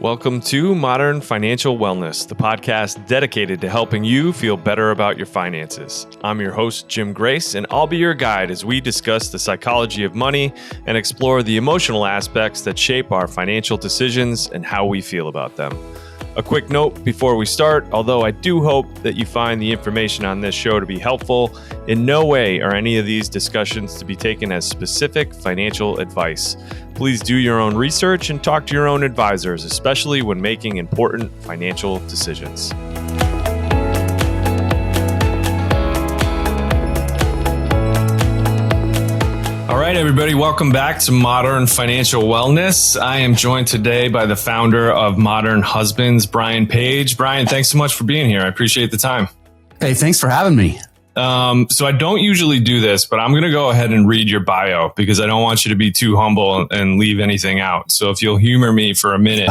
Welcome to Modern Financial Wellness, the podcast dedicated to helping you feel better about your finances. I'm your host, Jim Grace, and I'll be your guide as we discuss the psychology of money and explore the emotional aspects that shape our financial decisions and how we feel about them. A quick note before we start, although I do hope that you find the information on this show to be helpful, in no way are any of these discussions to be taken as specific financial advice. Please do your own research and talk to your own advisors, especially when making important financial decisions. All right, everybody, welcome back to Modern Financial Wellness. I am joined today by the founder of Modern Husbands, Brian Page. Brian, thanks so much for being here. I appreciate the time. Hey, thanks for having me. So I don't usually do this, but I'm going to go ahead and read your bio because I don't want you to be too humble and leave anything out. So if you'll humor me for a minute,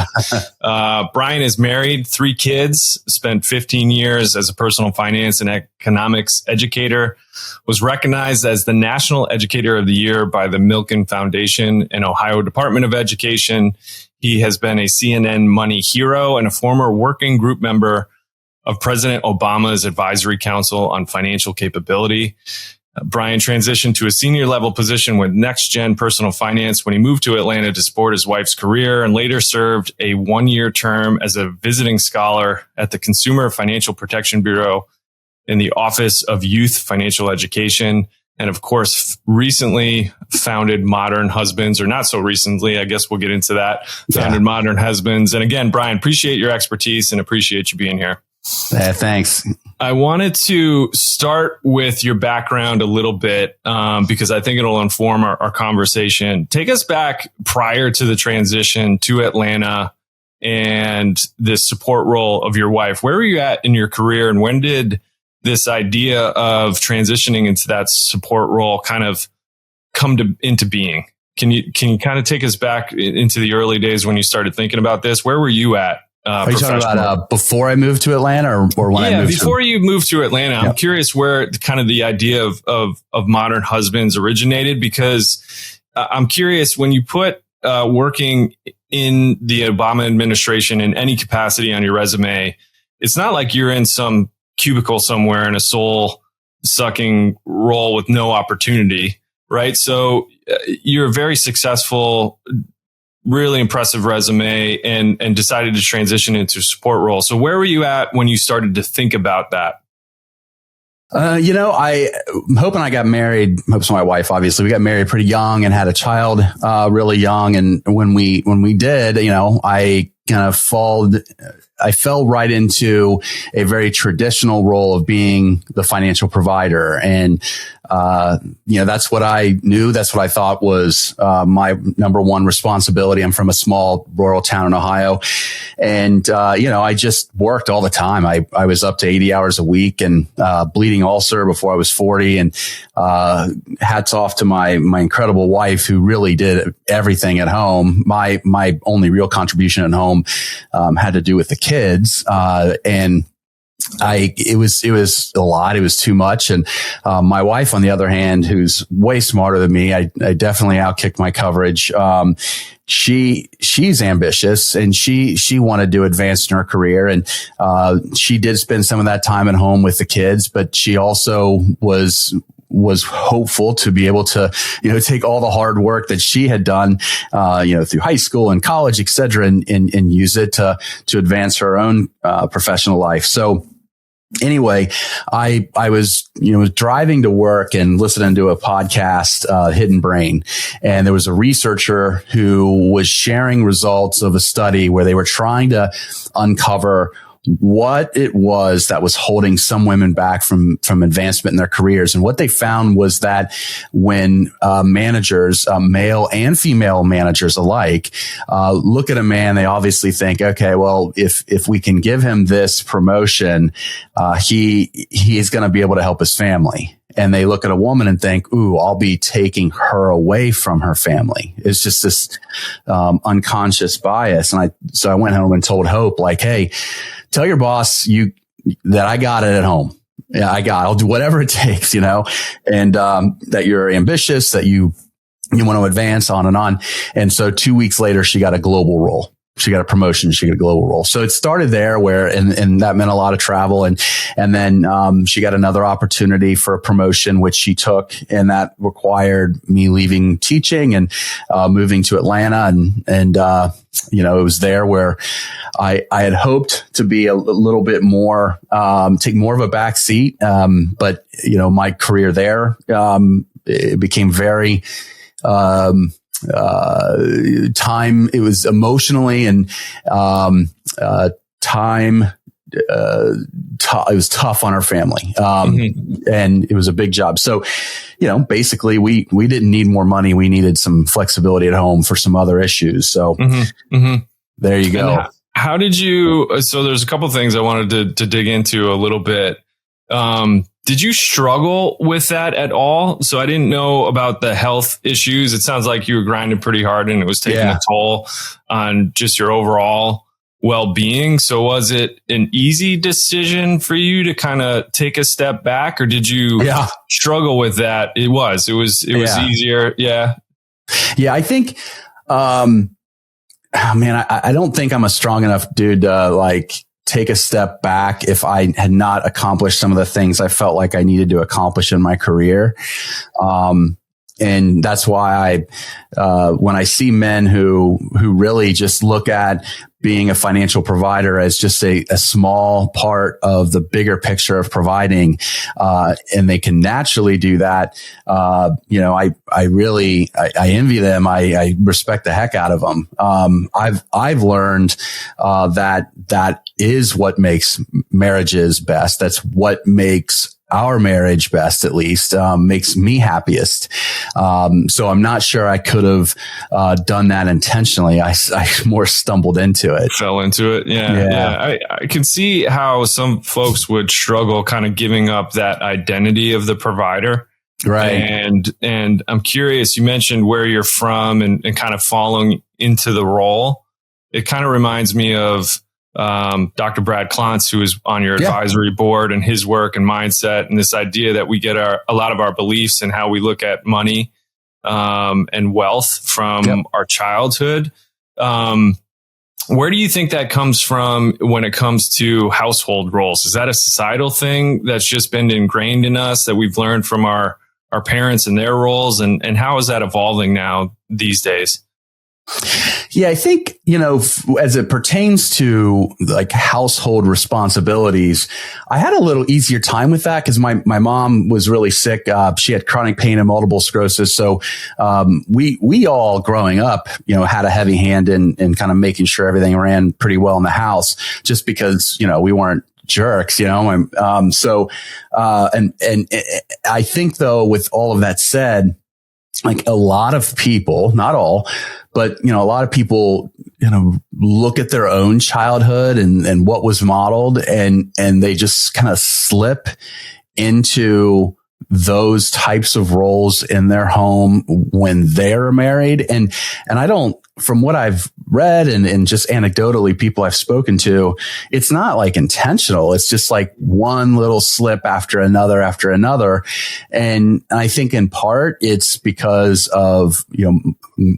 Brian is married, 3 kids, spent 15 years as a personal finance and economics educator, was recognized as the National Educator of the Year by the Milken Foundation and Ohio Department of Education. He has been a CNN Money hero and a former working group member of President Obama's Advisory Council on Financial Capability. Brian transitioned to a senior level position with Next Gen Personal Finance when he moved to Atlanta to support his wife's career, and later served a 1-year term as a visiting scholar at the Consumer Financial Protection Bureau in the Office of Youth Financial Education. And of course, recently founded Modern Husbands, or not so recently, I guess we'll get into that, founded Modern Husbands. And again, Brian, appreciate your expertise and appreciate you being here. Thanks. I wanted to start with your background a little bit because I think it'll inform our conversation. Take us back prior to the transition to Atlanta and this support role of your wife. Where were you at in your career, and when did this idea of transitioning into that support role kind of come into being? Can you kind of take us back into the early days when you started thinking about this? Where were you at? Are you talking about before I moved to Atlanta or when I moved? Yeah, before you moved to Atlanta. I'm curious where kind of the idea of Modern Husbands originated, because I'm curious when you put working in the Obama administration in any capacity on your resume, it's not like you're in some cubicle somewhere in a soul-sucking role with no opportunity, right? So you're very successful, really impressive resume, and decided to transition into a support role. So where were you at when you started to think about that? I'm hoping I got married. Hopes my wife, obviously, we got married pretty young and had a child really young. And when we did, I kind of fell right into a very traditional role of being the financial provider. And, that's what I knew. That's what I thought was my number one responsibility. I'm from a small rural town in Ohio. And, I just worked all the time. I was up to 80 hours a week and bleeding ulcer before I was 40. And hats off to my incredible wife, who really did everything at home. My only real contribution at home had to do with the kids. It was a lot. It was too much. And my wife, on the other hand, who's way smarter than me, I definitely outkicked my coverage. She's ambitious, and she wanted to advance in her career. And she did spend some of that time at home with the kids, but she also was hopeful to be able to, take all the hard work that she had done, through high school and college, et cetera, and use it to advance her own professional life. So anyway, I was, driving to work and listening to a podcast, Hidden Brain. And there was a researcher who was sharing results of a study where they were trying to uncover what it was that was holding some women back from advancement in their careers. And what they found was that when managers, male and female managers alike, look at a man, they obviously think, okay, well, if we can give him this promotion, he is going to be able to help his family. And they look at a woman and think, ooh, I'll be taking her away from her family. It's just this unconscious bias. And so I went home and told Hope, like, hey, tell your boss that I got it at home. Yeah, I'll do whatever it takes, and that you're ambitious, that you want to advance, on and on. And so 2 weeks later, she got a global role. got a promotion. She got a global role. So it started there and that meant a lot of travel. And then, she got another opportunity for a promotion, which she took, and that required me leaving teaching and, moving to Atlanta. And it was there where I had hoped to be a little bit more, take more of a back seat. But my career there, it became very, time, it was emotionally and, time, it was tough on our family. And it was a big job. So, basically we didn't need more money. We needed some flexibility at home for some other issues. So there you go. And how did you, so there's a couple of things I wanted to dig into a little bit. Did you struggle with that at all? So I didn't know about the health issues. It sounds like you were grinding pretty hard and it was taking a toll on just your overall well-being. So was it an easy decision for you to kind of take a step back, or did you struggle with that? It was easier. Yeah. Yeah. I think, I don't think I'm a strong enough dude to take a step back if I had not accomplished some of the things I felt like I needed to accomplish in my career. And that's why when I see men who really just look at being a financial provider as just a small part of the bigger picture of providing, and they can naturally do that. I envy them. I respect the heck out of them. I've learned, that is what makes marriages best. That's what makes our marriage best, at least, makes me happiest. So I'm not sure I could have done that intentionally. I more stumbled into it. Fell into it. Yeah. I can see how some folks would struggle kind of giving up that identity of the provider. Right. And I'm curious, you mentioned where you're from and kind of falling into the role. It kind of reminds me of Dr. Brad Klontz, who is on your advisory board, and his work and mindset, and this idea that we get a lot of our beliefs and how we look at money and wealth from our childhood. Where do you think that comes from when it comes to household roles? Is that a societal thing that's just been ingrained in us that we've learned from our parents and their roles? And how is that evolving now these days? Yeah, I think, as it pertains to household responsibilities, I had a little easier time with that because my mom was really sick. She had chronic pain and multiple sclerosis. So, we all growing up, had a heavy hand in kind of making sure everything ran pretty well in the house just because, we weren't jerks, and I think though, with all of that said, a lot of people, not all, but, a lot of people, look at their own childhood and what was modeled and they just kind of slip into those types of roles in their home when they're married. And I don't, from what I've read and just anecdotally people I've spoken to, it's not intentional. It's just one little slip after another. And I think in part it's because of,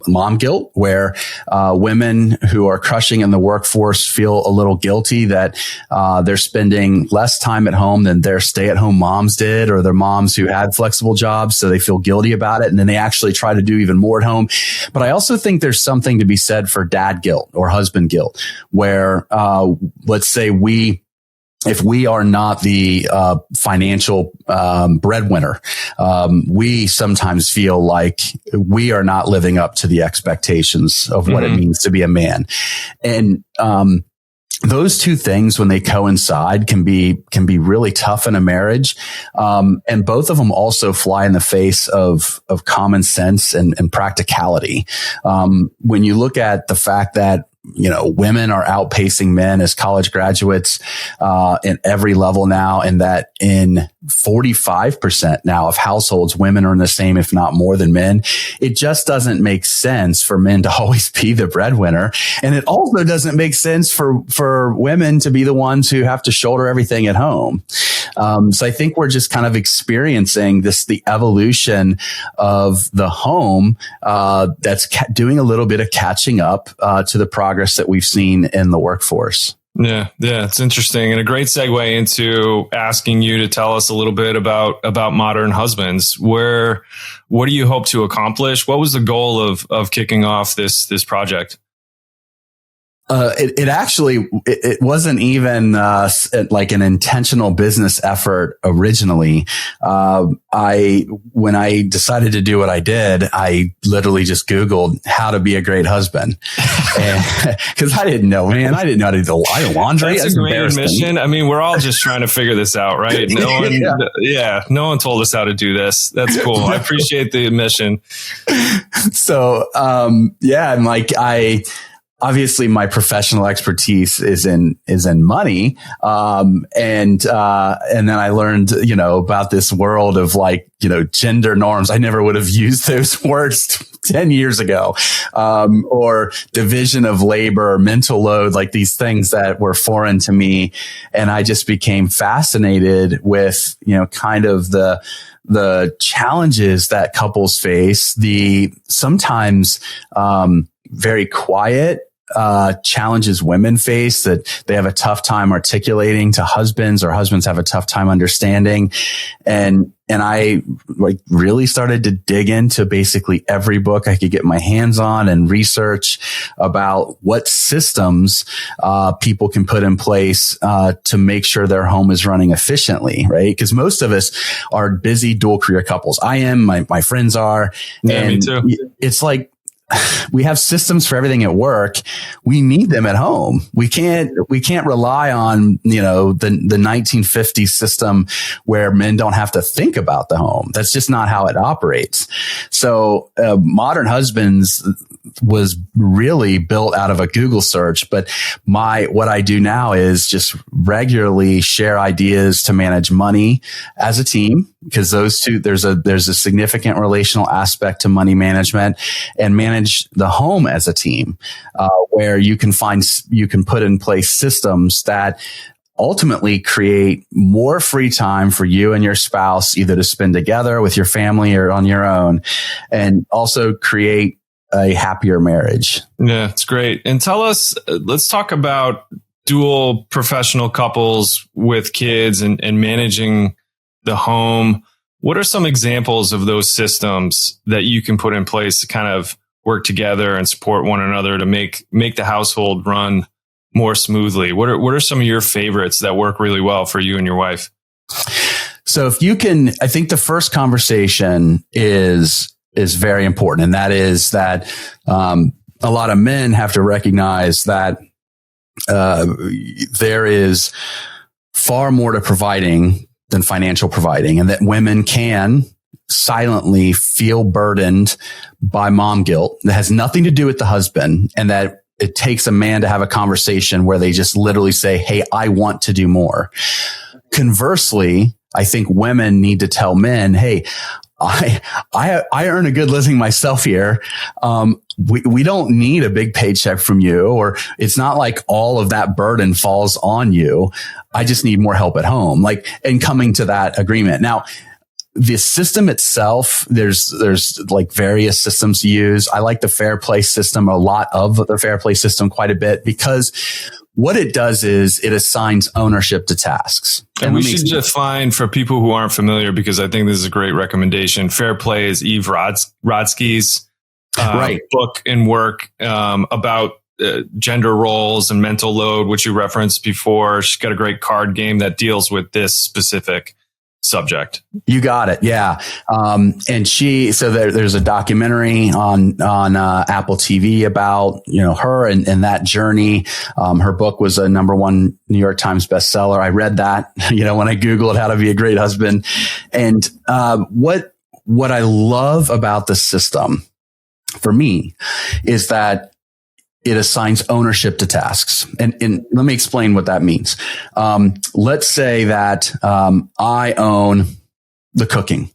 mom guilt, where women who are crushing in the workforce feel a little guilty that they're spending less time at home than their stay-at-home moms did, or their moms who had flexible jobs. So they feel guilty about it. And then they actually try to do even more at home. But I also think there's something to be said for dad guilt or husband guilt, where let's say if we are not the financial breadwinner, we sometimes feel like we are not living up to the expectations of what it means to be a man. And those two things, when they coincide, can be really tough in a marriage. And both of them also fly in the face of common sense and practicality. When you look at the fact that, women are outpacing men as college graduates, in every level now, and that in 45% now of households, women are in the same, if not more than men. It just doesn't make sense for men to always be the breadwinner. And it also doesn't make sense for women to be the ones who have to shoulder everything at home. So I think we're just kind of experiencing the evolution of the home, that's doing a little bit of catching up, to the progress that we've seen in the workforce. Yeah, it's interesting, and a great segue into asking you to tell us a little bit about Modern Husbands. What do you hope to accomplish? What was the goal of kicking off this project? It actually wasn't even like an intentional business effort originally. When I decided to do what I did, I literally just Googled how to be a great husband, because I didn't know, man. I didn't know how to do the laundry. That's a great admission. I mean, we're all just trying to figure this out, right? No one told us how to do this. That's cool. I appreciate the admission. So, and like obviously my professional expertise is in money. And then I learned, about this world of gender norms. I never would have used those words 10 years ago. Or division of labor, or mental load, like these things that were foreign to me. And I just became fascinated with, kind of the challenges that couples face, the sometimes, very quiet, challenges women face that they have a tough time articulating to husbands, or husbands have a tough time understanding. And I really started to dig into basically every book I could get my hands on and research about what systems, people can put in place, to make sure their home is running efficiently, right? Because most of us are busy dual career couples. I am, my friends are. Yeah, and me too. It's like, we have systems for everything at work. We need them at home. We can't rely on, the 1950s system where men don't have to think about the home. That's just not how it operates. So, Modern Husbands was really built out of a Google search, but what I do now is just regularly share ideas to manage money as a team, because those two, there's a significant relational aspect to money management, and manage the home as a team, where you can put in place systems that ultimately create more free time for you and your spouse, either to spend together with your family or on your own, and also create a happier marriage. Yeah, it's great. And tell us, let's talk about dual professional couples with kids and managing the home. What are some examples of those systems that you can put in place to kind of work together and support one another to make the household run more smoothly? What are some of your favorites that work really well for you and your wife? So if you can, I think the first conversation is very important. And that is that, a lot of men have to recognize that, there is far more to providing than financial providing, and that women can silently feel burdened by mom guilt that has nothing to do with the husband, and that it takes a man to have a conversation where they just literally say, "Hey, I want to do more." Conversely, I think women need to tell men, "Hey, I earn a good living myself here. We don't need a big paycheck from you, or it's not like all of that burden falls on you. I just need more help at home." And coming to that agreement. Now, the system itself, there's like various systems to use. I like the Fair Play system, a lot of the Fair Play system, quite a bit, because what it does is it assigns ownership to tasks. And we should define for people who aren't familiar, because I think this is a great recommendation. Fair Play is Eve Rodsky's book and work about gender roles and mental load, which you referenced before. She's got a great card game that deals with this specific subject. You got it. Yeah. And there's a documentary on Apple TV about, her and that journey. Her book was a #1 New York Times bestseller. I read that, when I Googled how to be a great husband. And, what I love about the system for me is that it assigns ownership to tasks. And let me explain what that means. Let's say that I own the cooking.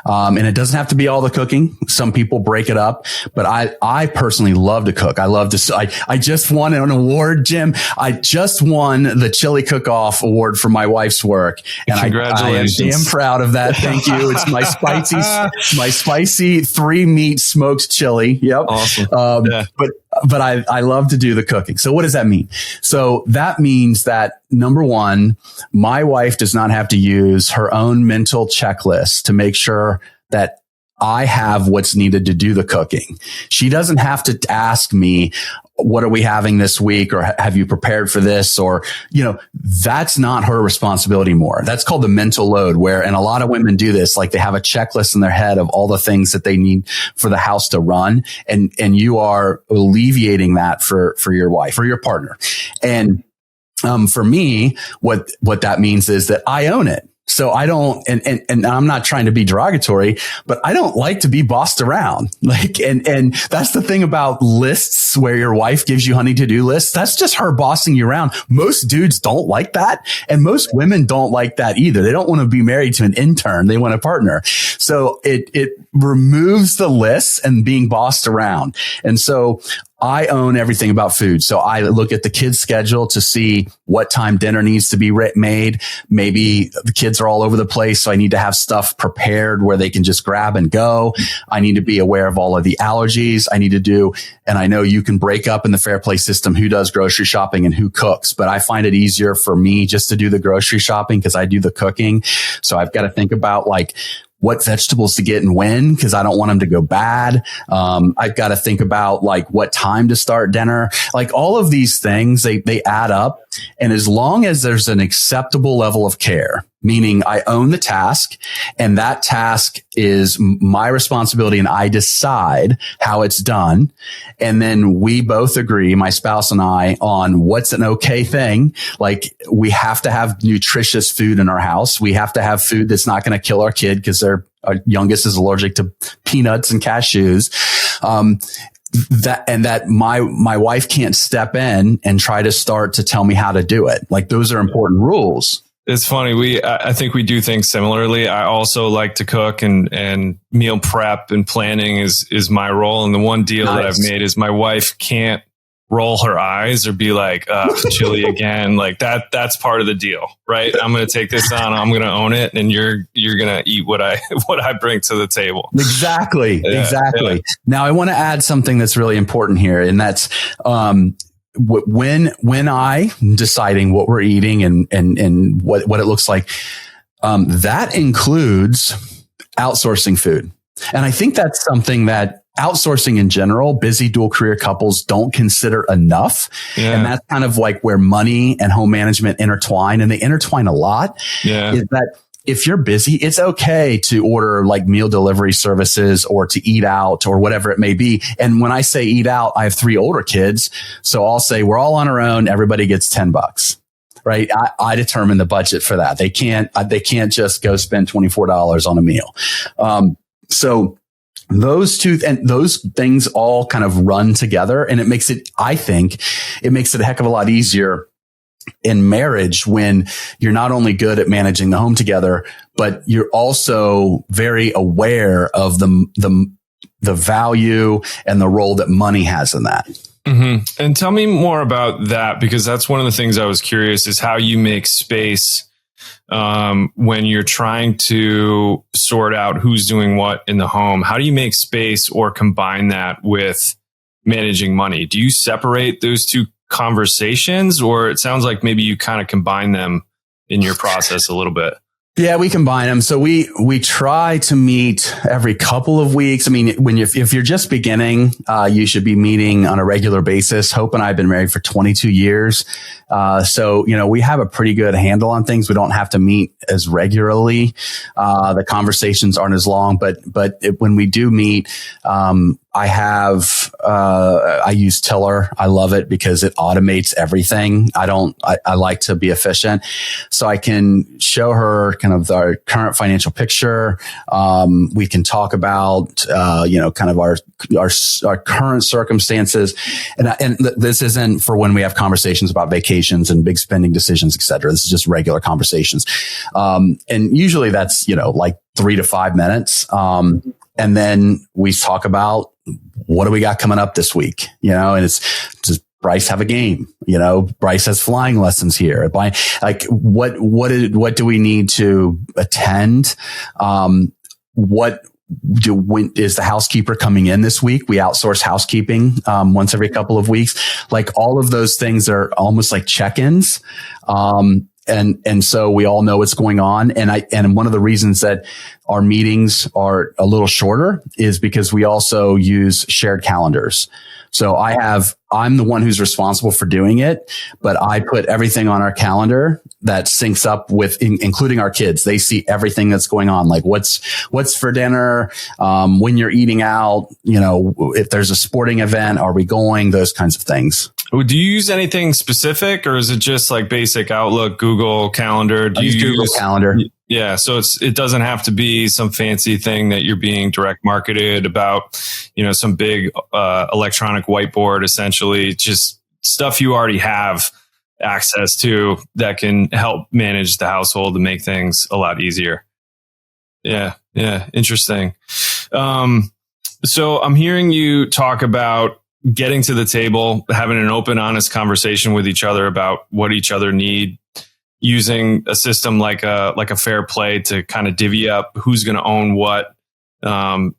And it doesn't have to be all the cooking. Some people break it up, but I personally love to cook. I love to, I just won an award, Jim. I just won the Chili Cook-Off award for my wife's work. And congratulations. I am damn proud of that. Thank you. It's my spicy 3-meat smoked chili. Yep. Awesome. But I love to do the cooking. So what does that mean? So that means that, number one, my wife does not have to use her own mental checklist to make sure that I have what's needed to do the cooking. She doesn't have to ask me, what are we having this week? Or have you prepared for this? Or, that's not her responsibility more. That's called the mental load, and a lot of women do this. Like, they have a checklist in their head of all the things that they need for the house to run. And you are alleviating that for your wife or your partner. And, for me, what that means is that I own it. So I don't, and I'm not trying to be derogatory, but I don't like to be bossed around. And that's the thing about lists where your wife gives you honey-to-do lists. That's just her bossing you around. Most dudes don't like that. And most women don't like that either. They don't want to be married to an intern. They want a partner. So it removes the lists and being bossed around. And so I own everything about food. So I look at the kids' schedule to see what time dinner needs to be made. Maybe the kids are all over the place, so I need to have stuff prepared where they can just grab and go. I need to be aware of all of the allergies. I need to do, and I know you can break up in the Fair Play system who does grocery shopping and who cooks, but I find it easier for me just to do the grocery shopping because I do the cooking. So I've got to think about what vegetables to get and when, because I don't want them to go bad. I've got to think about what time to start dinner. All of these things, they add up. And as long as there's an acceptable level of care, meaning I own the task and that task is my responsibility and I decide how it's done. And then we both agree, my spouse and I, on what's an okay thing. We have to have nutritious food in our house. We have to have food that's not going to kill our kid because our youngest is allergic to peanuts and cashews. That my wife can't step in and try to start to tell me how to do it. Those are important rules. It's funny. I think we do things similarly. I also like to cook and meal prep and planning is my role. And the one deal that I've made is my wife can't roll her eyes or be like, chili again. That's part of the deal, right? I'm going to take this on. I'm going to own it. And you're going to eat what I bring to the table. Exactly. Yeah. Now I want to add something that's really important here. And that's, when I deciding what we're eating and what it looks like, that includes outsourcing food. And I think that's something that outsourcing in general, busy dual career couples don't consider enough. Yeah. And that's kind of where money and home management intertwine, and they intertwine a lot. Yeah. Is that if you're busy, it's okay to order meal delivery services or to eat out or whatever it may be. And when I say eat out, I have 3 older kids. So I'll say we're all on our own. Everybody gets $10. Right. I determine the budget for that. They can't just go spend $24 on a meal. So those things all kind of run together, and I think it makes it a heck of a lot easier in marriage when you're not only good at managing the home together, but you're also very aware of the value and the role that money has in that. Mm-hmm. And tell me more about that, because that's one of the things I was curious is how you make space when you're trying to sort out who's doing what in the home. How do you make space or combine that with managing money? Do you separate those two conversations, or it sounds like maybe you kind of combine them in your process a little bit? Yeah, we combine them. So we try to meet every couple of weeks. I mean, if you're just beginning, you should be meeting on a regular basis. Hope and I have been married for 22 years. So, we have a pretty good handle on things. We don't have to meet as regularly. The conversations aren't as long, but when we do meet, I use Tiller. I love it because it automates everything. I like to be efficient, so I can show her kind of our current financial picture. We can talk about, kind of our current circumstances. And this isn't for when we have conversations about vacations and big spending decisions, et cetera. This is just regular conversations. And usually that's, 3 to 5 minutes. And then we talk about what do we got coming up this week, and it's just Bryce have a game, Bryce has flying lessons here. Like what do we need to attend? When is the housekeeper coming in this week? We outsource housekeeping, once every couple of weeks. Like all of those things are almost like check-ins. And so we all know what's going on. And one of the reasons that our meetings are a little shorter is because we also use shared calendars. So I'm the one who's responsible for doing it, but I put everything on our calendar that syncs up with, including our kids. They see everything that's going on, like what's for dinner, when you're eating out, if there's a sporting event, are we going, those kinds of things. Do you use anything specific, or is it just like basic Outlook, Google Calendar? Do you use Google Calendar? Yeah. So it doesn't have to be some fancy thing that you're being direct marketed about, some big electronic whiteboard, essentially just stuff you already have access to that can help manage the household and make things a lot easier. Yeah. Yeah. Interesting. So I'm hearing you talk about getting to the table, having an open, honest conversation with each other about what each other need, using a system like a fair play to kind of divvy up who's going to own what,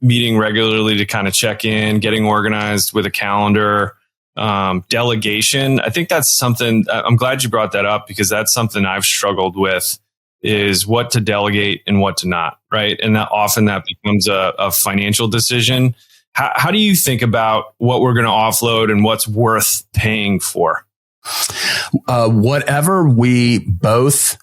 meeting regularly to kind of check in, getting organized with a calendar, delegation. I think that's something, I'm glad you brought that up, because that's something I've struggled with, is what to delegate and what to not, right? And that often that becomes a financial decision. How do you think about what we're going to offload and what's worth paying for? Whatever we both,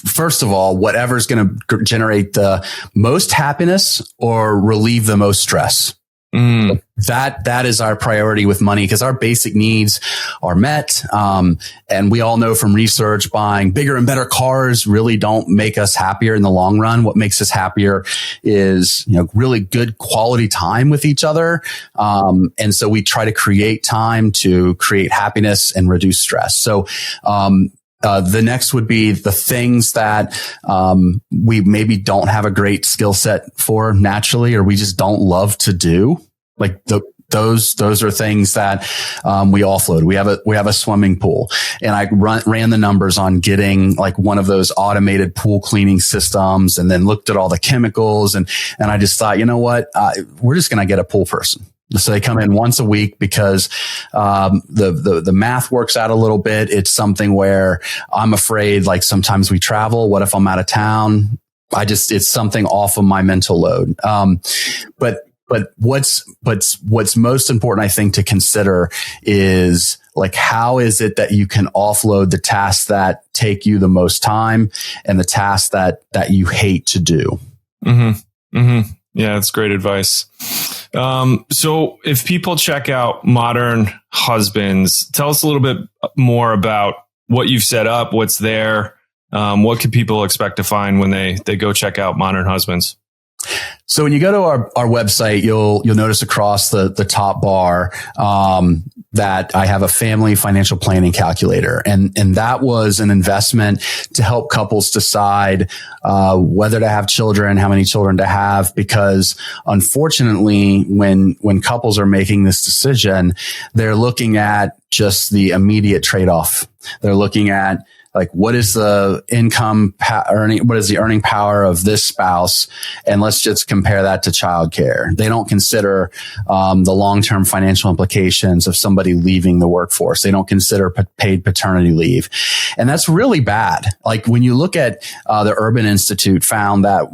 first of all, whatever is going to generate the most happiness or relieve the most stress. That is our priority with money, because our basic needs are met. And we all know from research, buying bigger and better cars really don't make us happier in the long run. What makes us happier is, really good quality time with each other. And so we try to create time to create happiness and reduce stress. So, the next would be the things that we maybe don't have a great skill set for naturally, or we just don't love to do. Like those are things that we offload. We have a swimming pool, and I ran the numbers on getting like one of those automated pool cleaning systems, and then looked at all the chemicals, and I just thought, we're just going to get a pool person. So they come in once a week, because the math works out a little bit. It's something where I'm afraid, like sometimes we travel. What if I'm out of town? It's something off of my mental load. But what's most important, I think, to consider is like, how is it that you can offload the tasks that take you the most time and the tasks that you hate to do? Mm-hmm. Mm-hmm. Yeah, that's great advice. So if people check out Modern Husbands, tell us a little bit more about what you've set up, what's there. What can people expect to find when they go check out Modern Husbands? So when you go to our website, you'll notice across the top bar, that I have a family financial planning calculator. And that was an investment to help couples decide, whether to have children, how many children to have, because unfortunately, when couples are making this decision, they're looking at just the immediate trade-off. They're looking at, like, what is the what is the earning power of this spouse? And let's just compare that to childcare. They don't consider the long-term financial implications of somebody leaving the workforce. They don't consider paid paternity leave. And that's really bad. Like, when you look at the Urban Institute found that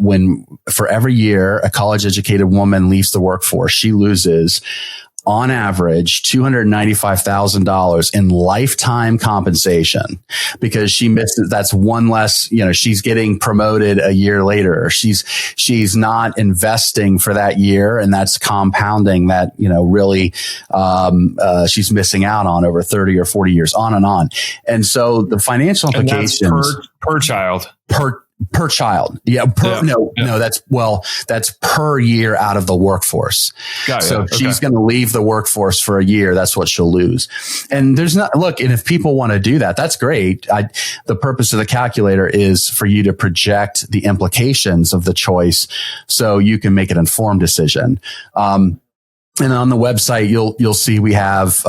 for every year a college educated woman leaves the workforce, she loses on average $295,000 in lifetime compensation, because she misses, that's one less, she's getting promoted a year later. She's not investing for that year, and that's compounding that, really, she's missing out on over 30 or 40 years, on and on. And so the financial implications per child. Per child. Yeah. That's per year out of the workforce. So she's going to leave the workforce for a year. That's what she'll lose. And and if people want to do that, that's great. The purpose of the calculator is for you to project the implications of the choice so you can make an informed decision. And on the website, you'll see we have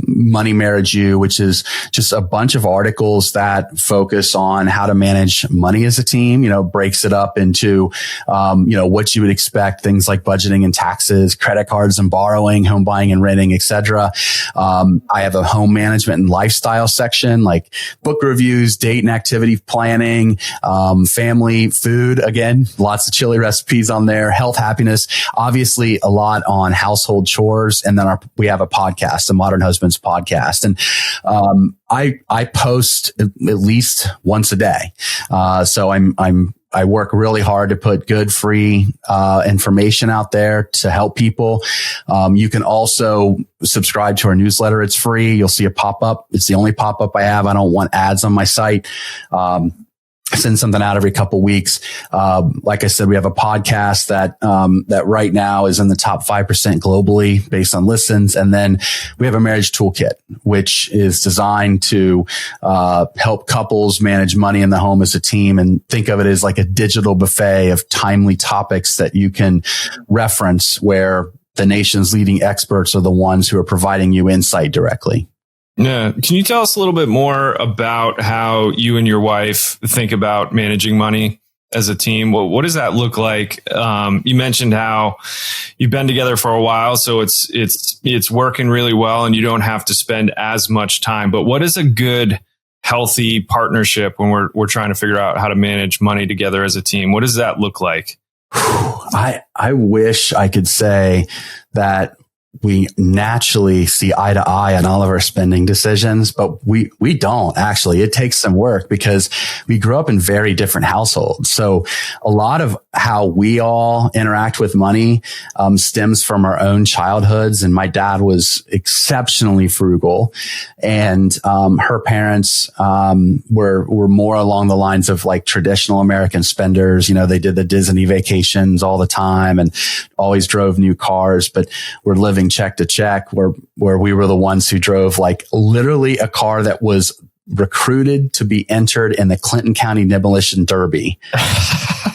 Money Marriage You, which is just a bunch of articles that focus on how to manage money as a team. Breaks it up into what you would expect, things like budgeting and taxes, credit cards and borrowing, home buying and renting, etc. I have a home management and lifestyle section, like book reviews, date and activity planning, family, food. Again, lots of chili recipes on there. Health, happiness, obviously a lot on household chores, and then we have a podcast, the Modern Husbands podcast, and I post at least once a day. So I work really hard to put good free information out there to help people. You can also subscribe to our newsletter. It's free. You'll see a pop-up. It's the only pop-up I have. I don't want ads on my site. I send something out every couple weeks. Like I said, we have a podcast that right now is in the top 5% globally based on listens. And then we have a marriage toolkit, which is designed to help couples manage money in the home as a team, and think of it as like a digital buffet of timely topics that you can reference, where the nation's leading experts are the ones who are providing you insight directly. Yeah. Can you tell us a little bit more about how you and your wife think about managing money as a team? What does that look like? You mentioned how you've been together for a while, so it's working really well and you don't have to spend as much time. But what is a good, healthy partnership when we're trying to figure out how to manage money together as a team? What does that look like? I wish I could say that we naturally see eye to eye on all of our spending decisions, but we don't actually. It takes some work because we grew up in very different households. So a lot of how we all interact with money stems from our own childhoods. And my dad was exceptionally frugal, and her parents were more along the lines of like traditional American spenders. They did the Disney vacations all the time and always drove new cars, but we're living check to check, where we were the ones who drove like literally a car that was recruited to be entered in the Clinton County Demolition Derby.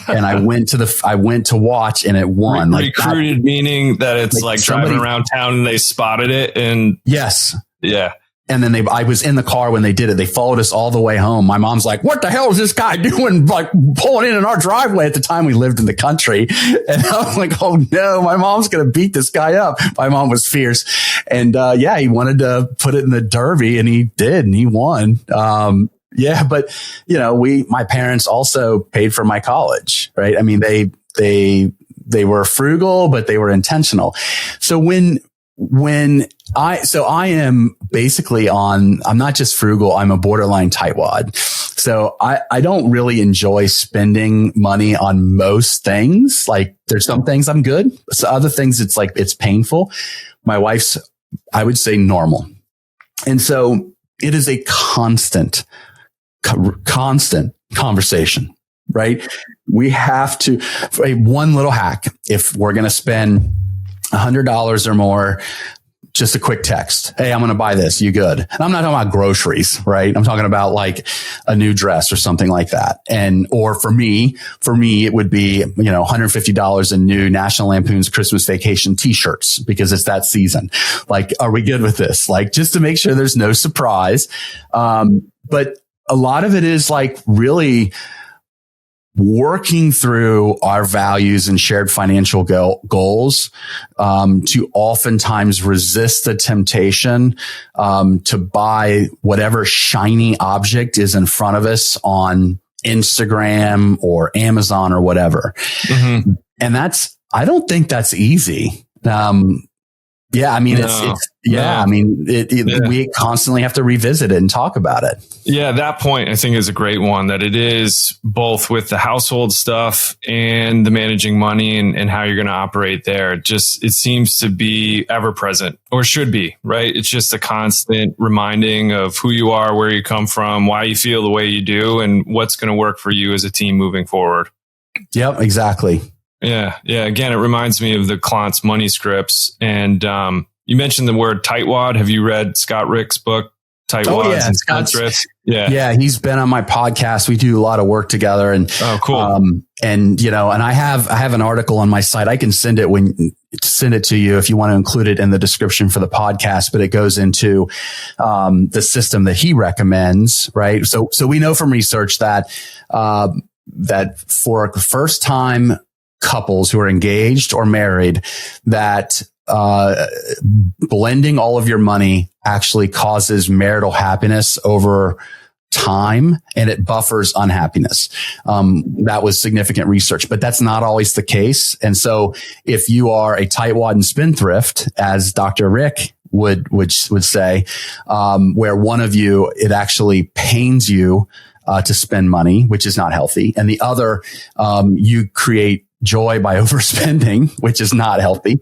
And I went to watch, and it won. Recruited meaning that it's like driving around town and they spotted it. And yes. Yeah. And then I was in the car when they did it. They followed us all the way home. My mom's like, what the hell is this guy doing? Like pulling in our driveway. At the time we lived in the country. And I'm like, oh no, my mom's going to beat this guy up. My mom was fierce. And, he wanted to put it in the Derby, and he did, and he won. But my parents also paid for my college, right? I mean, they were frugal, but they were intentional. So I am basically I'm not just frugal, I'm a borderline tightwad. So I don't really enjoy spending money on most things. Like there's some things I'm good. So other things, it's painful. My wife's, I would say, normal. And so it is a constant conversation, right? We have to, one little hack. If we're going to spend $100 or more, just a quick text. Hey, I'm going to buy this. You good? And I'm not talking about groceries, right? I'm talking about like a new dress or something like that. Or for me, it would be, $150 in new National Lampoon's Christmas Vacation t-shirts because it's that season. Like, are we good with this? Like, just to make sure there's no surprise. But a lot of it is like really working through our values and shared financial goals, to oftentimes resist the temptation, to buy whatever shiny object is in front of us on Instagram or Amazon or whatever. Mm-hmm. And I don't think that's easy. Yeah. I mean, we constantly have to revisit it and talk about it. Yeah. That point I think is a great one, that it is both with the household stuff and the managing money and how you're going to operate there. It seems to be ever present, or should be, right? It's just a constant reminding of who you are, where you come from, why you feel the way you do, and what's going to work for you as a team moving forward. Yep, exactly. Yeah. Yeah. Again, it reminds me of the Klontz money scripts. And you mentioned the word tightwad. Have you read Scott Rick's book, Tightwads and Spendthrifts? Yeah. He's been on my podcast. We do a lot of work together. And cool. And I have an article on my site. I can send it to you if you want to include it in the description for the podcast, but it goes into the system that he recommends, right? So we know from research that for first time couples who are engaged or married, that blending all of your money actually causes marital happiness over time, and it buffers unhappiness. That was significant research, but that's not always the case. And so if you are a tightwad and spendthrift, as Dr. Rick would say, where one of you, it actually pains you to spend money, which is not healthy, and the other, you create joy by overspending, which is not healthy,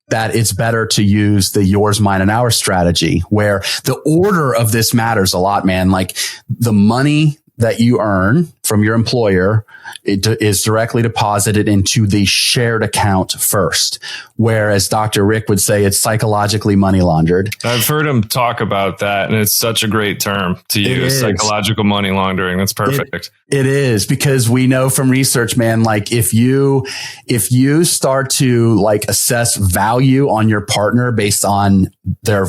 that it's better to use the yours, mine, and ours strategy, where the order of this matters a lot, man. Like the money that you earn from your employer, it is directly deposited into the shared account first. Whereas Dr. Rick would say it's psychologically money laundered. I've heard him talk about that, and it's such a great term to use, psychological money laundering. That's perfect. It is, because we know from research, man, like if you start to like assess value on your partner based on their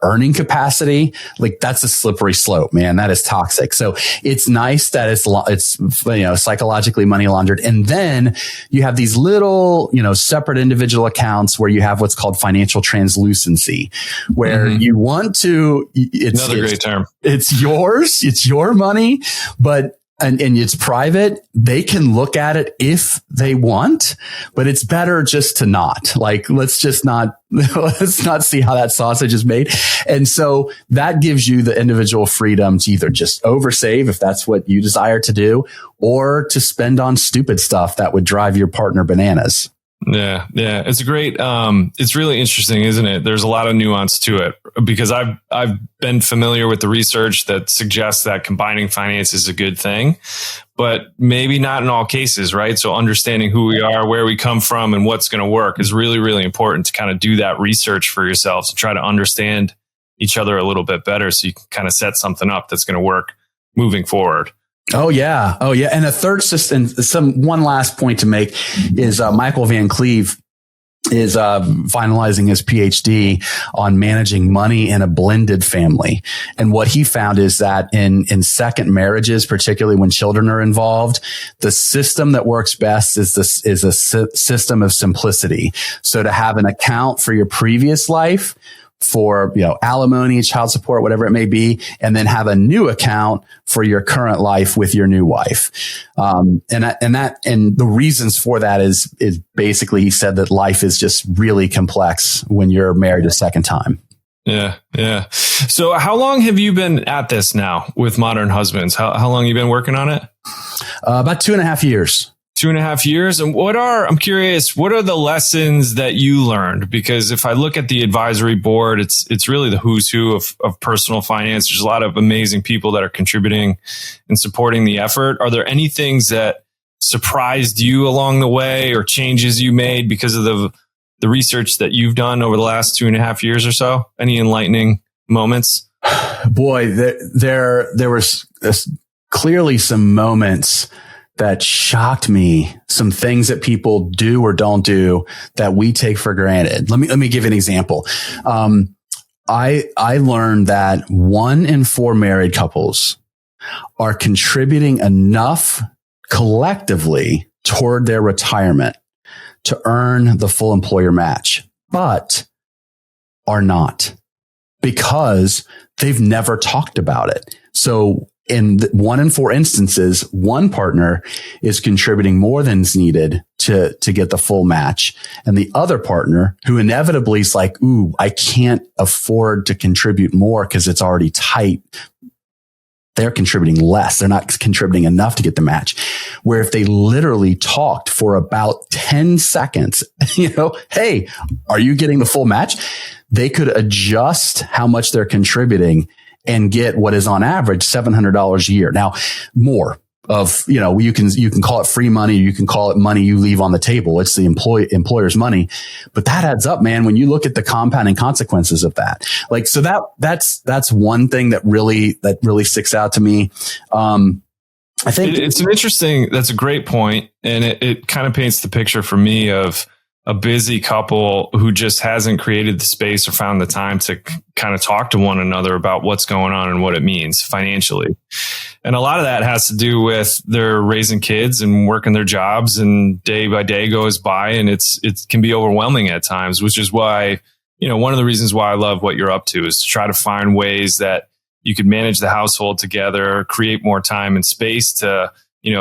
earning capacity, like that's a slippery slope, man. That is toxic. So it's nice that it's psychologically money laundered. And then you have these little, separate individual accounts where you have what's called financial translucency, where you want to, it's another great term. It's yours. It's your money, but and it's private. They can look at it if they want, but it's better just to not. Like, let's not see how that sausage is made. And so that gives you the individual freedom to either just oversave if that's what you desire to do, or to spend on stupid stuff that would drive your partner bananas. Yeah. It's great. It's really interesting, isn't it? There's a lot of nuance to it, because I've been familiar with the research that suggests that combining finance is a good thing, but maybe not in all cases, right? So understanding who we are, where we come from, and what's going to work is really, really important to kind of do that research for yourselves and try to understand each other a little bit better, so you can kind of set something up that's going to work moving forward. Oh yeah. And a third system, one last point to make is, Michael Van Cleve is, finalizing his PhD on managing money in a blended family. And what he found is that in second marriages, particularly when children are involved, the system that works best is a system of simplicity. So to have an account for your previous life, for, alimony, child support, whatever it may be, and then have a new account for your current life with your new wife. And the reasons for that is basically, he said that life is just really complex when you're married a second time. Yeah. So how long have you been at this now with Modern Husbands? How long have you been working on it? About 2.5 years. 2.5 years. And I'm curious, what are the lessons that you learned? Because if I look at the advisory board, it's really the who's who of personal finance. There's a lot of amazing people that are contributing and supporting the effort. Are there any things that surprised you along the way, or changes you made because of the research that you've done over the last 2.5 years or so? Any enlightening moments? Boy, there was clearly some moments that shocked me, some things that people do or don't do that we take for granted. Let me give you an example. I learned that 1 in 4 married couples are contributing enough collectively toward their retirement to earn the full employer match, but are not, because they've never talked about it. So in 1 in 4 instances, one partner is contributing more than is needed to get the full match. And the other partner, who inevitably is like, ooh, I can't afford to contribute more because it's already tight, they're contributing less. They're not contributing enough to get the match. Where if they literally talked for about 10 seconds, hey, are you getting the full match? They could adjust how much they're contributing and get what is on average $700 a year. Now, more of, you can call it free money. You can call it money you leave on the table. It's the employer's money, but that adds up, man. When you look at the compounding consequences of that, so that's one thing that really sticks out to me. I think that's a great point. And it kind of paints the picture for me of a busy couple who just hasn't created the space or found the time to kind of talk to one another about what's going on and what it means financially. And a lot of that has to do with they're raising kids and working their jobs, and day by day goes by, and it can be overwhelming at times, which is why, one of the reasons why I love what you're up to is to try to find ways that you could manage the household together, create more time and space to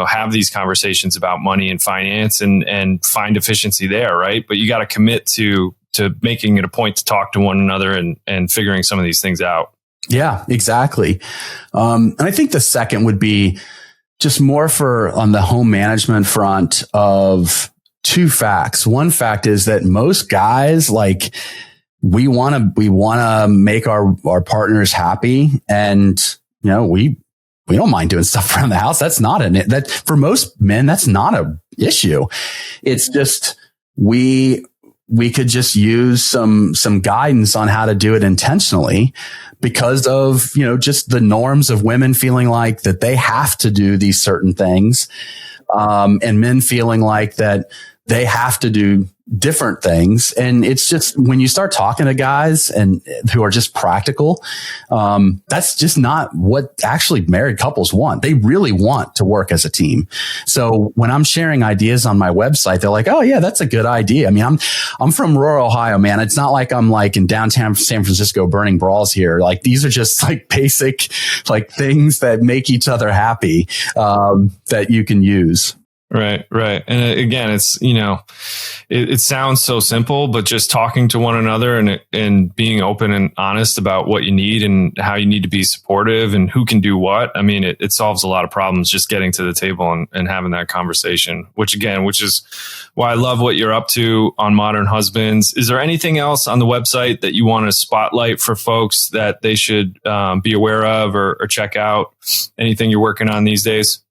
have these conversations about money and finance and find efficiency there, right? But you got to commit to making it a point to talk to one another and figuring some of these things out. Yeah, exactly. And I think the second would be just more on the home management front of 2 facts. One fact is that most guys, we want to make our partners happy, and we don't mind doing stuff around the house. That's not that for most men, that's not a issue. It's just, we could just use some guidance on how to do it intentionally because of, just the norms of women feeling like that they have to do these certain things. And men feeling like that they have to do different things. And it's just, when you start talking to guys and who are just practical, that's just not what actually married couples want. They really want to work as a team. So when I'm sharing ideas on my website, they're like, oh yeah, that's a good idea. I mean, I'm from rural Ohio, man. It's not like I'm in downtown San Francisco burning bras here. These are just basic, things that make each other happy, that you can use. Right. And again, it's, it sounds so simple, but just talking to one another and being open and honest about what you need and how you need to be supportive and who can do what. I mean, it solves a lot of problems just getting to the table and having that conversation, which is why I love what you're up to on Modern Husbands. Is there anything else on the website that you want to spotlight for folks that they should be aware of or check out? Anything you're working on these days?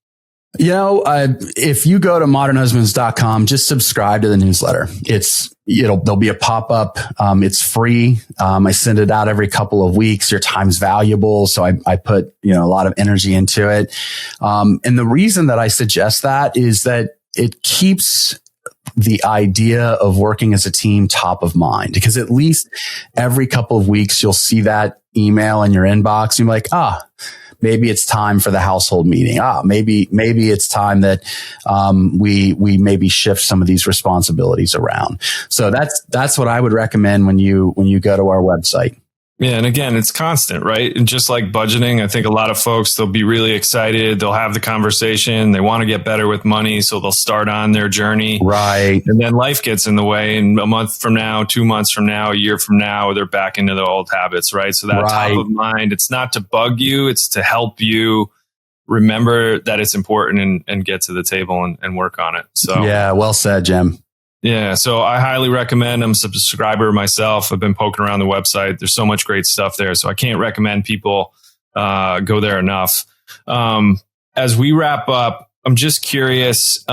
If you go to modernhusbands.com, just subscribe to the newsletter. There'll be a pop-up. It's free. I send it out every couple of weeks. Your time's valuable. So I put, a lot of energy into it. And the reason that I suggest that is that it keeps the idea of working as a team top of mind, because at least every couple of weeks, you'll see that email in your inbox. You're like, maybe it's time for the household meeting. Maybe it's time that we maybe shift some of these responsibilities around. So that's what I would recommend when you go to our website. Yeah. And again, it's constant, right? And just like budgeting, I think a lot of folks, they'll be really excited. They'll have the conversation. They want to get better with money. So they'll start on their journey. Right. And then life gets in the way. And a month from now, 2 months from now, a year from now, they're back into the old habits, right? So that top of mind, it's not to bug you. It's to help you remember that it's important and get to the table and work on it. So yeah, well said, Jim. Yeah. So I highly recommend. I'm a subscriber myself. I've been poking around the website. There's so much great stuff there. So I can't recommend people go there enough. As we wrap up, I'm just curious,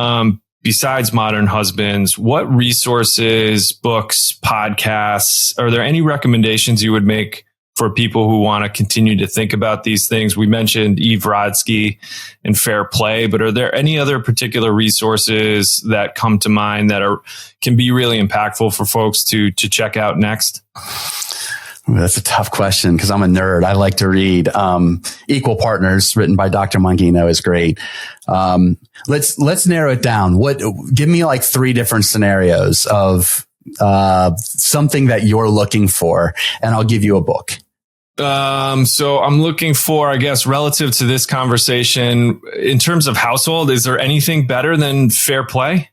besides Modern Husbands, what resources, books, podcasts, are there any recommendations you would make for people who want to continue to think about these things? We mentioned Eve Rodsky and Fair Play, but are there any other particular resources that come to mind that can be really impactful for folks to check out next? Ooh, that's a tough question because I'm a nerd. I like to read. Equal Partners, written by Dr. Mangino, is great. Let's narrow it down. Give me 3 different scenarios of something that you're looking for, and I'll give you a book. So I'm looking for, I guess, relative to this conversation, in terms of household, is there anything better than fair play?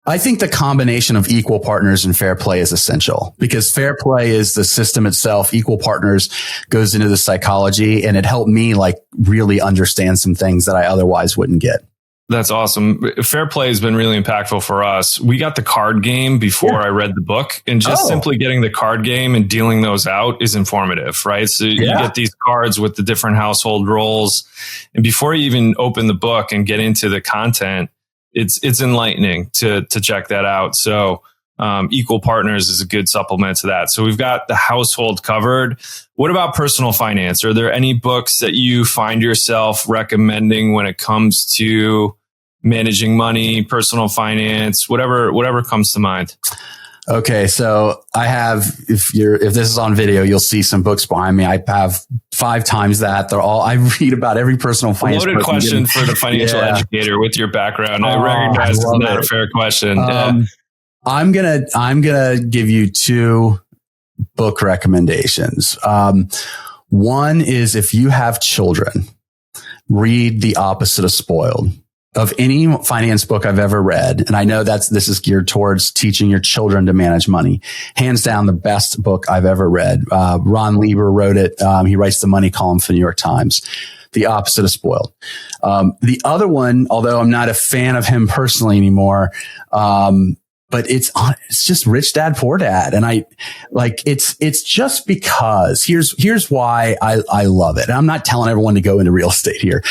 I think the combination of equal partners and fair play is essential, because fair play is the system itself. Equal partners goes into the psychology, and it helped me like really understand some things that I otherwise wouldn't get. That's awesome. Fair play has been really impactful for us. We got the card game before I read the book, and just simply getting the card game and dealing those out is informative, right? So you get these cards with the different household roles, and before you even open the book and get into the content, it's enlightening to check that out. So equal partners is a good supplement to that. So we've got the household covered. What about personal finance? Are there any books that you find yourself recommending when it comes to managing money, personal finance, whatever comes to mind? Okay, so I have, if this is on video, you'll see some books behind me. I have 5 times that. I read about every personal finance. Loaded question for the financial educator with your background. I recognize it's not a fair question. I'm gonna give you 2 book recommendations. One is, if you have children, read The Opposite of Spoiled. Of any finance book I've ever read, and I know this is geared towards teaching your children to manage money, hands down the best book I've ever read. Ron Lieber wrote it. He writes the money column for the New York Times. The Opposite of Spoiled. The other one, although I'm not a fan of him personally anymore, but it's just Rich Dad, Poor Dad. And it's just because here's why I love it. And I'm not telling everyone to go into real estate here.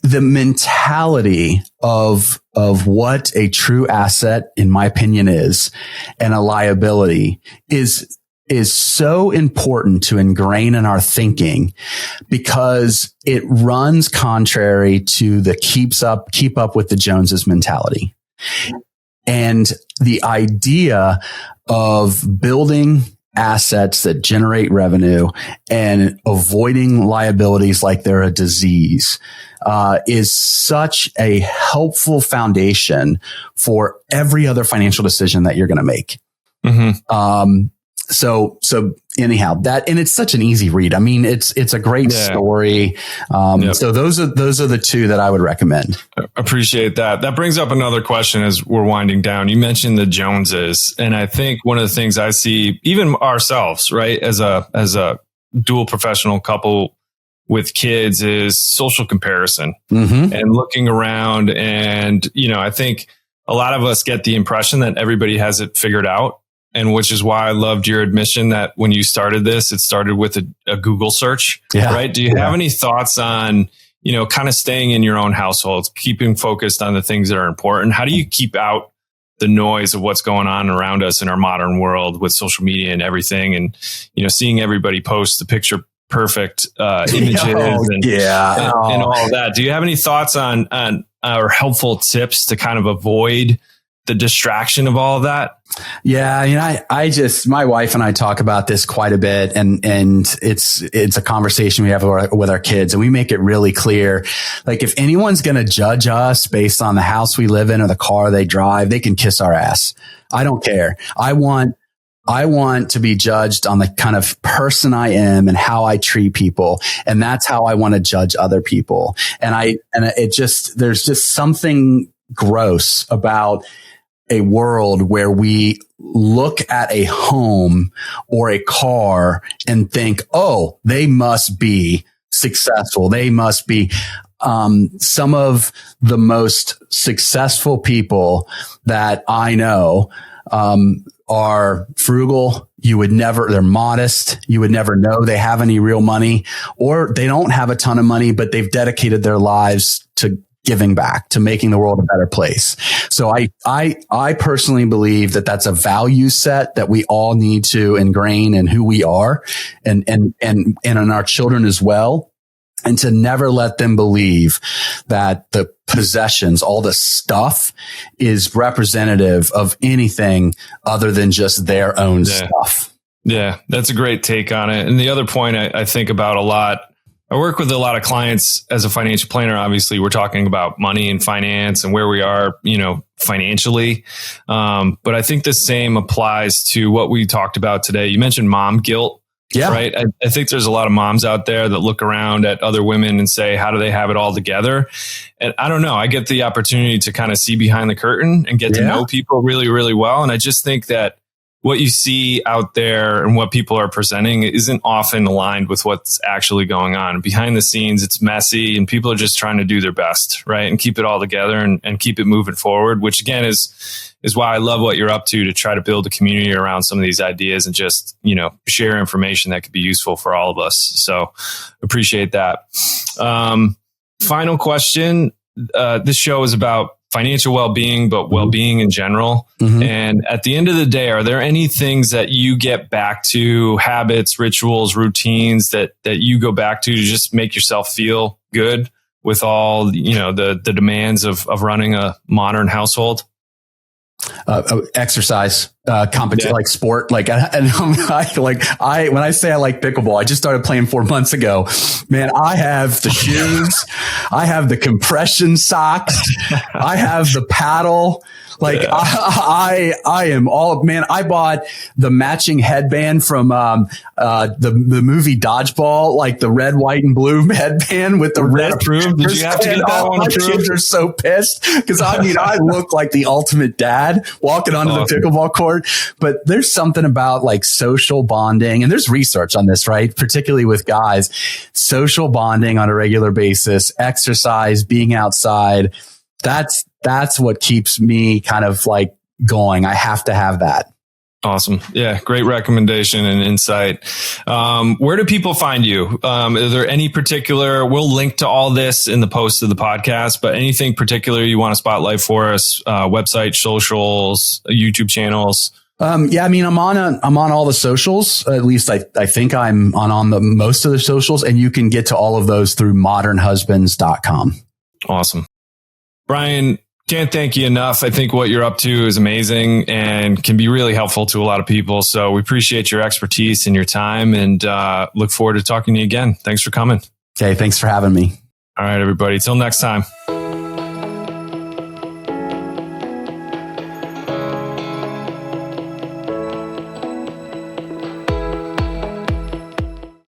The mentality of what a true asset, in my opinion, is, and a liability is so important to ingrain in our thinking, because it runs contrary to the keep up with the Joneses mentality. And the idea of building assets that generate revenue and avoiding liabilities like they're a disease is such a helpful foundation for every other financial decision that you're going to make. Mm-hmm. So anyhow, and it's such an easy read. I mean, it's a great story. So those are the 2 that I would recommend. Appreciate that. That brings up another question as we're winding down. You mentioned the Joneses, and I think one of the things I see, even ourselves, right, as a dual professional couple with kids, is social comparison and looking around. And, I think a lot of us get the impression that everybody has it figured out. And which is why I loved your admission that when you started this, it started with a Google search, right? Do you have any thoughts on, kind of staying in your own household, keeping focused on the things that are important? How do you keep out the noise of what's going on around us in our modern world with social media and everything? And, seeing everybody post the picture perfect images and all of that. Do you have any thoughts on or helpful tips to kind of avoid the distraction of all of that? Yeah. I my wife and I talk about this quite a bit, and it's a conversation we have with our kids, and we make it really clear. Like, if anyone's going to judge us based on the house we live in or the car they drive, they can kiss our ass. I don't care. I want to be judged on the kind of person I am and how I treat people. And that's how I want to judge other people. There's just something gross about a world where we look at a home or a car and think, oh, they must be successful. They must be, some of the most successful people that I know, are frugal. They're modest. You would never know they have any real money, or they don't have a ton of money, but they've dedicated their lives to giving back, to making the world a better place. So I personally believe that that's a value set that we all need to ingrain in who we are and in our children as well. And to never let them believe that the possessions, all the stuff, is representative of anything other than just their own stuff. Yeah, that's a great take on it. And the other point I think about a lot, I work with a lot of clients as a financial planner. Obviously, we're talking about money and finance and where we are, financially. But I think the same applies to what we talked about today. You mentioned mom guilt. Yeah. Right. I think there's a lot of moms out there that look around at other women and say, how do they have it all together? And I don't know. I get the opportunity to kind of see behind the curtain and get to know people really, really well. And I just think that what you see out there and what people are presenting isn't often aligned with what's actually going on. Behind the scenes, it's messy and people are just trying to do their best, right? And keep it all together and keep it moving forward, which again is why I love what you're up to try to build a community around some of these ideas and just, share information that could be useful for all of us. So appreciate that. Final question. This show is about financial well-being, but well-being in general. Mm-hmm. And at the end of the day, are there any things that you get back to, habits, rituals, routines that you go back to just make yourself feel good with all, the demands of running a modern household? Exercise, competition, like sport, when I say I like pickleball, I just started playing 4 months ago. Man, I have the shoes, I have the compression socks, I have the paddle. I am all, man, I bought the matching headband from, the movie Dodgeball, like the red, white, and blue headband with the red. Approved? Did you have to get that one approved? My kids are so pissed because I look like the ultimate dad walking onto the pickleball court. But there's something about like social bonding, and there's research on this, right? Particularly with guys, social bonding on a regular basis, exercise, being outside. That's what keeps me kind of like going. I have to have that. Awesome. Yeah. Great recommendation and insight. Where do people find you? Are there any particular, we'll link to all this in the post of the podcast, but anything particular you want to spotlight for us? Website, socials, YouTube channels? I'm on all the socials. At least I think I'm on the most of the socials, and you can get to all of those through modernhusbands.com. Awesome. Brian, can't thank you enough. I think what you're up to is amazing and can be really helpful to a lot of people. So we appreciate your expertise and your time, and look forward to talking to you again. Thanks for coming. Okay. Thanks for having me. All right, everybody. Till next time.